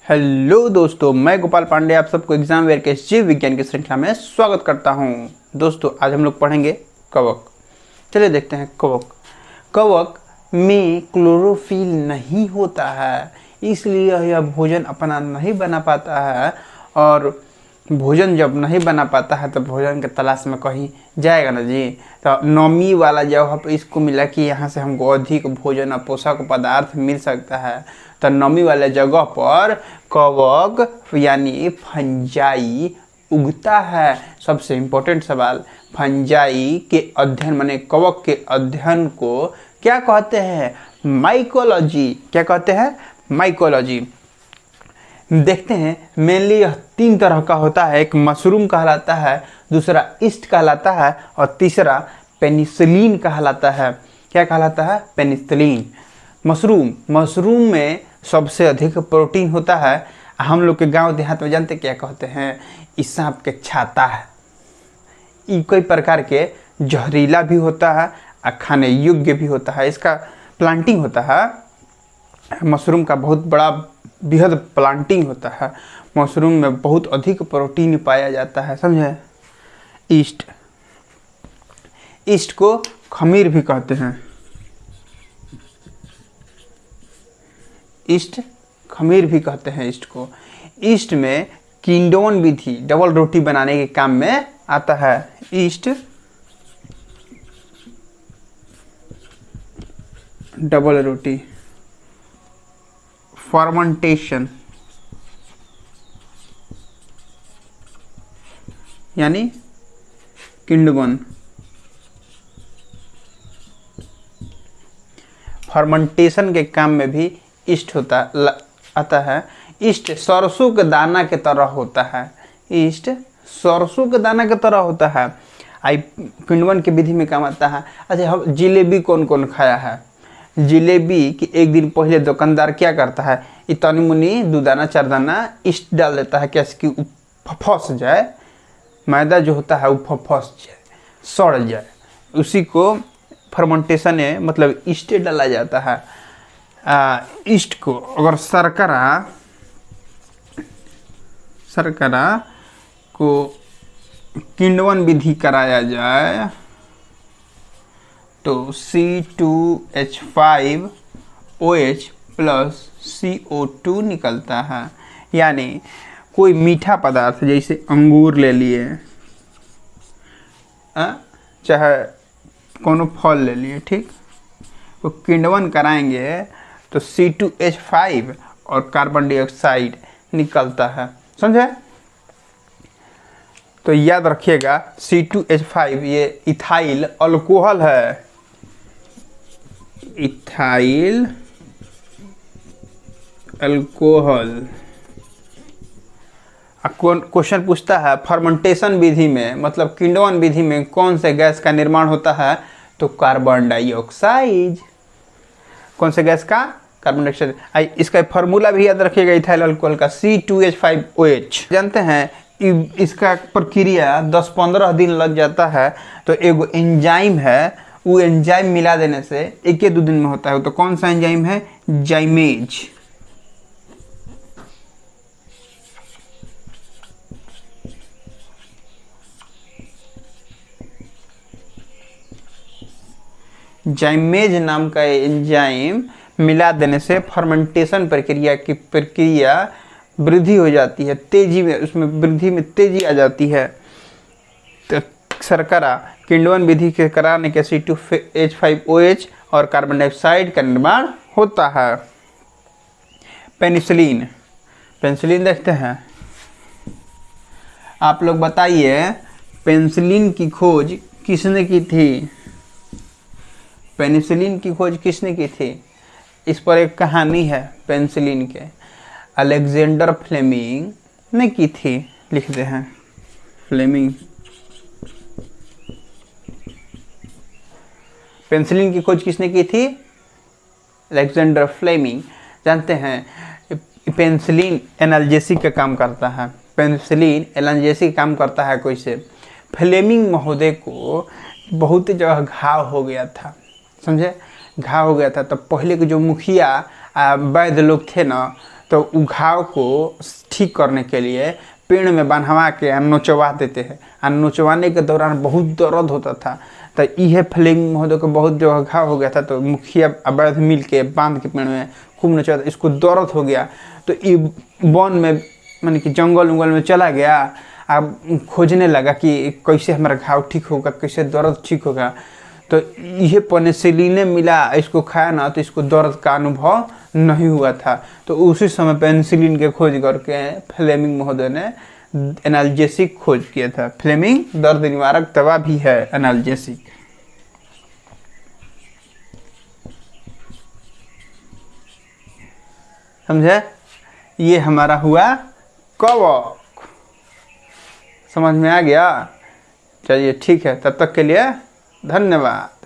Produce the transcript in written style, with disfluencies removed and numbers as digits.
Hello दोस्तों, मैं गोपाल पांडे आप सबको एग्जाम वेयर के जीव विज्ञान की श्रृंखला में स्वागत करता हूं। दोस्तों आज हम लोग पढ़ेंगे कवक। चलिए देखते हैं कवक। कवक में क्लोरोफिल नहीं होता है, इसलिए यह भोजन अपना नहीं बना पाता है। और भोजन जब नहीं बना पाता है तो भोजन के तलाश में कहीं जाएगा ना जी। तो नमी वाला जगह पर इसको मिला कि यहाँ से हमको अधिक भोजन और पोषक पदार्थ मिल सकता है, तो नमी वाले जगह पर कवक यानी फंजाई उगता है। सबसे इम्पोर्टेंट सवाल, फंजाई के अध्ययन माने कवक के अध्ययन को क्या कहते हैं? माइकोलॉजी। क्या कहते हैं? माइकोलॉजी। देखते हैं मेनली यह 3 तरह का होता है। एक मशरूम कहलाता है, दूसरा ईस्ट कहलाता है और तीसरा पेनिसिलिन कहलाता है। क्या कहलाता है? पेनिसिलिन। मशरूम में सबसे अधिक प्रोटीन होता है। हम लोग के गांव देहात में जानते क्या कहते हैं? इस सांप के छाता है। ये कई प्रकार के जहरीला भी होता है और खाने योग्य भी होता है। इसका प्लांटिंग होता है। मशरूम का बहुत बड़ा बृहद प्लांटिंग होता है। मशरूम में बहुत अधिक प्रोटीन पाया जाता है, समझे? ईस्ट को खमीर भी कहते हैं। ईस्ट खमीर भी कहते हैं ईस्ट को। ईस्ट में किंडोन विधि डबल रोटी बनाने के काम में आता है। ईस्ट डबल रोटी, फर्मेंटेशन यानी किंडोन। फर्मेंटेशन के काम में भी ईस्ट आता है। ईस्ट सरसों के दाना के तरह होता है। ईस्ट सरसों के दाना के तरह होता है। किण्वन की विधि में काम आता है। अच्छा, हम जिलेबी कौन कौन खाया है? जिलेबी कि एक दिन पहले दुकानदार क्या करता है, इतनी मुनी 2 दाना 4 दाना ईस्ट डाल देता है, कैसे कि फंस जाए। मैदा जो होता है वो फंस जाए, सड़ जाए, उसी को फर्मेंटेशन है, मतलब ईस्ट डाला जाता है। ईस्ट को अगर शर्करा को किण्वन विधि कराया जाए तो C2H5OH प्लस CO2 निकलता है। यानी कोई मीठा पदार्थ जैसे अंगूर ले लिए, चाहे कोनो फल ले लिए, ठीक, तो किण्वन कराएंगे तो C2H5 और कार्बन डाइऑक्साइड निकलता है, समझे? तो याद रखिएगा C2H5 ये इथाइल अल्कोहल है। Ethyl alcohol. क्वेश्चन पूछता है फर्मेंटेशन विधि में, मतलब किण्वन विधि में कौन से गैस का निर्माण होता है? तो कार्बन डाइऑक्साइड। कौन से गैस का? Carbon dioxide. इसका फॉर्मूला भी याद रखिएगा इथाइल अल्कोहल का, C2H5OH। जानते हैं इसका प्रक्रिया 10-15 दिन लग जाता है। तो एगो एंजाइम है, वो एंजाइम मिला देने से 1-2 दिन में होता है। तो कौन सा एंजाइम है? जाइमेज। जाइमेज नाम का एंजाइम मिला देने से फर्मेंटेशन प्रक्रिया वृद्धि हो जाती है, तेजी में, उसमें वृद्धि में तेजी आ जाती है। तो शर्करा किण्वन विधि के कराने के C2H5OH और कार्बन डाइऑक्साइड का निर्माण होता है। पेनिसिलिन देखते हैं। आप लोग बताइए पेनिसिलिन की खोज किसने की थी? पेनिसिलिन की खोज किसने की थी? इस पर एक कहानी है पेनिसिलिन के। अलेक्जेंडर फ्लेमिंग ने की थी। लिखते हैं फ्लेमिंग। पेनिसिलिन की खोज किसने की थी? Alexander Fleming. जानते हैं पेनिसिलिन एनाल्जेसिक का काम करता है। पेनिसिलिन एनाल्जेसिक काम करता है। कोई से फ्लेमिंग महोदय को बहुत जगह घाव हो गया था, समझे? घाव हो गया था। तो पहले के जो मुखिया वैद्य लोग थे ना, तो घाव को ठीक करने के लिए पेड़ में बंधवा के नोचवा देते हैं। और नोचवाने के दौरान बहुत दर्द होता था। तो यह फ्लेमिंग महोदय को बहुत जगह घाव हो गया था, तो मुखिया वैद्य मिल के बांध के पेड़ में खूब नोचवा, इसको दर्द हो गया। तो ये वन में माने कि जंगल उंगल में चला गया, अब खोजने लगा कि कैसे हमारा घाव ठीक होगा, कैसे दर्द ठीक होगा। तो यह पेनिसिलिन मिला, इसको खाया ना तो इसको दर्द का अनुभव नहीं हुआ था। तो उसी समय पेनिसिलिन के खोज करके फ्लेमिंग महोदय ने एनाल्जेसिक खोज किया था। फ्लेमिंग दर्द निवारक दवा भी है एनाल्जेसिक। समझे? ये हमारा हुआ कवक। समझ में आ गया? चलिए ठीक है, तब तक के लिए धन्यवाद।